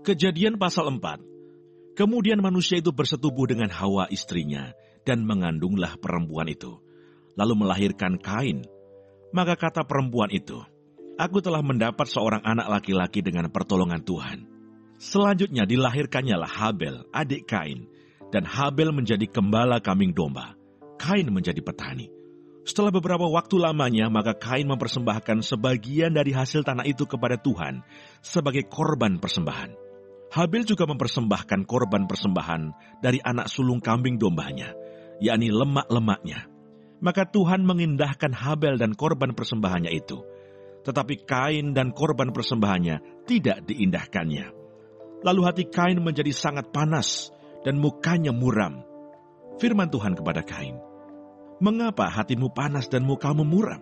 Kejadian pasal 4. Kemudian manusia itu bersetubuh dengan Hawa istrinya, dan mengandunglah perempuan itu, lalu melahirkan Kain. Maka kata perempuan itu, "Aku telah mendapat seorang anak laki-laki dengan pertolongan Tuhan." Selanjutnya dilahirkannya Habel, adik Kain, dan Habel menjadi gembala kambing domba. Kain menjadi petani. Setelah beberapa waktu lamanya, maka Kain mempersembahkan sebagian dari hasil tanah itu kepada Tuhan sebagai korban persembahan. Habel juga mempersembahkan korban persembahan dari anak sulung kambing dombanya, yakni lemak-lemaknya. Maka Tuhan mengindahkan Habel dan korban persembahannya itu, tetapi Kain dan korban persembahannya tidak diindahkannya. Lalu hati Kain menjadi sangat panas dan mukanya muram. Firman Tuhan kepada Kain, "Mengapa hatimu panas dan mukamu muram?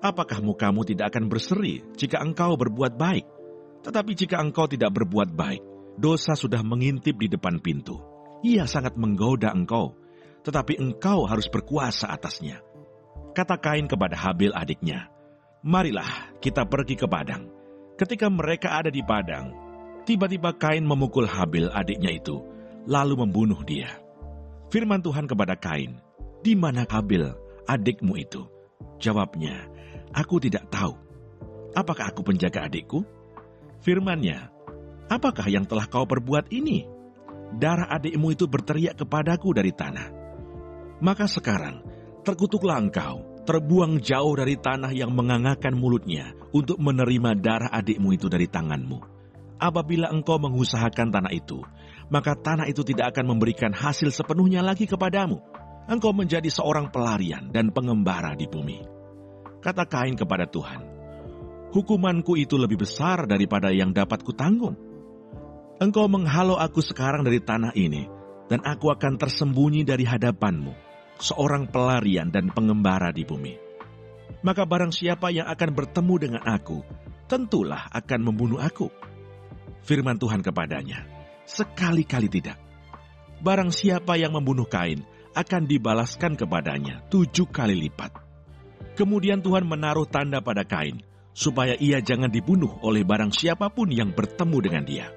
Apakah mukamu tidak akan berseri jika engkau berbuat baik? Tetapi jika engkau tidak berbuat baik, dosa sudah mengintip di depan pintu. Ia sangat menggoda engkau, tetapi engkau harus berkuasa atasnya." Kata Kain kepada Habel adiknya, "Marilah kita pergi ke padang." Ketika mereka ada di padang, tiba-tiba Kain memukul Habel adiknya itu, lalu membunuh dia. Firman Tuhan kepada Kain, "Di mana Habel adikmu itu?" Jawabnya, "Aku tidak tahu. Apakah aku penjaga adikku?" Firman-Nya, "Apakah yang telah kau perbuat ini? Darah adikmu itu berteriak kepadaku dari tanah. Maka sekarang, terkutuklah engkau, terbuang jauh dari tanah yang mengangakkan mulutnya untuk menerima darah adikmu itu dari tanganmu. Apabila engkau mengusahakan tanah itu, maka tanah itu tidak akan memberikan hasil sepenuhnya lagi kepadamu. Engkau menjadi seorang pelarian dan pengembara di bumi." Kata Kain kepada Tuhan, "Hukumanku itu lebih besar daripada yang dapat kutanggung. Engkau menghalau aku sekarang dari tanah ini, dan aku akan tersembunyi dari hadapanmu, seorang pelarian dan pengembara di bumi. Maka barang siapa yang akan bertemu dengan aku, tentulah akan membunuh aku." Firman Tuhan kepadanya, "Sekali-kali tidak. Barang siapa yang membunuh Kain, akan dibalaskan kepadanya 7 kali lipat." Kemudian Tuhan menaruh tanda pada Kain, supaya ia jangan dibunuh oleh barang siapapun yang bertemu dengan dia.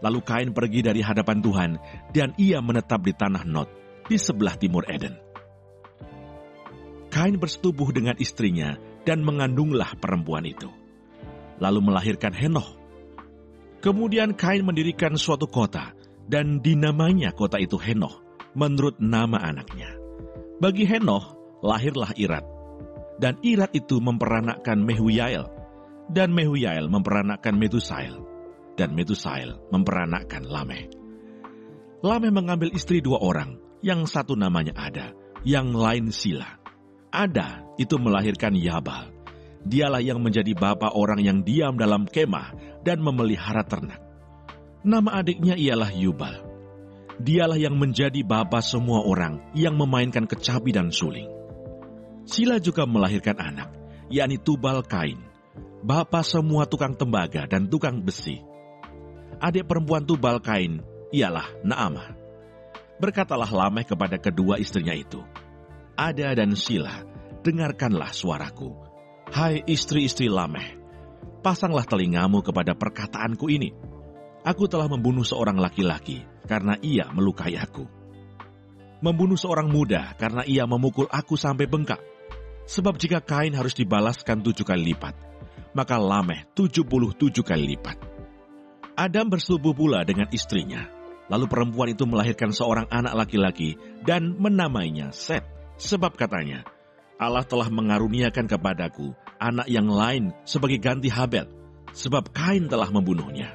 Lalu Kain pergi dari hadapan Tuhan, dan ia menetap di tanah Nod, di sebelah timur Eden. Kain bersetubuh dengan istrinya, dan mengandunglah perempuan itu, lalu melahirkan Henoh. Kemudian Kain mendirikan suatu kota, dan dinamainya kota itu Henoh, menurut nama anaknya. Bagi Henoh lahirlah Irad, dan Irad itu memperanakkan Mehuyael, dan Mehuyael memperanakkan Metusael, dan Metusael memperanakkan Lameh. Lameh mengambil istri 2 orang, yang satu namanya Ada, yang lain Sila. Ada itu melahirkan Yabal. Dialah yang menjadi bapa orang yang diam dalam kemah dan memelihara ternak. Nama adiknya ialah Yubal. Dialah yang menjadi bapa semua orang yang memainkan kecapi dan suling. Sila juga melahirkan anak, yakni Tubal Kain, bapa semua tukang tembaga dan tukang besi. Adik perempuan Tubal Kain ialah Naamah. Berkatalah Lameh kepada kedua istrinya itu, "Ada dan Sila, dengarkanlah suaraku. Hai istri-istri Lameh, pasanglah telingamu kepada perkataanku ini. Aku telah membunuh seorang laki-laki karena ia melukai aku. Membunuh seorang muda karena ia memukul aku sampai bengkak. Sebab jika Kain harus dibalaskan 7 kali lipat, maka Lameh 77 kali lipat." Adam bersetubuh pula dengan istrinya. Lalu perempuan itu melahirkan seorang anak laki-laki dan menamainya Set. Sebab katanya, "Allah telah mengaruniakan kepadaku anak yang lain sebagai ganti Habel, sebab Kain telah membunuhnya."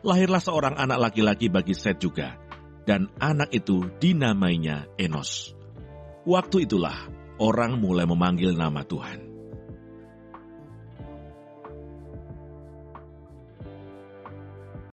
Lahirlah seorang anak laki-laki bagi Set juga, dan anak itu dinamainya Enos. Waktu itulah orang mulai memanggil nama Tuhan.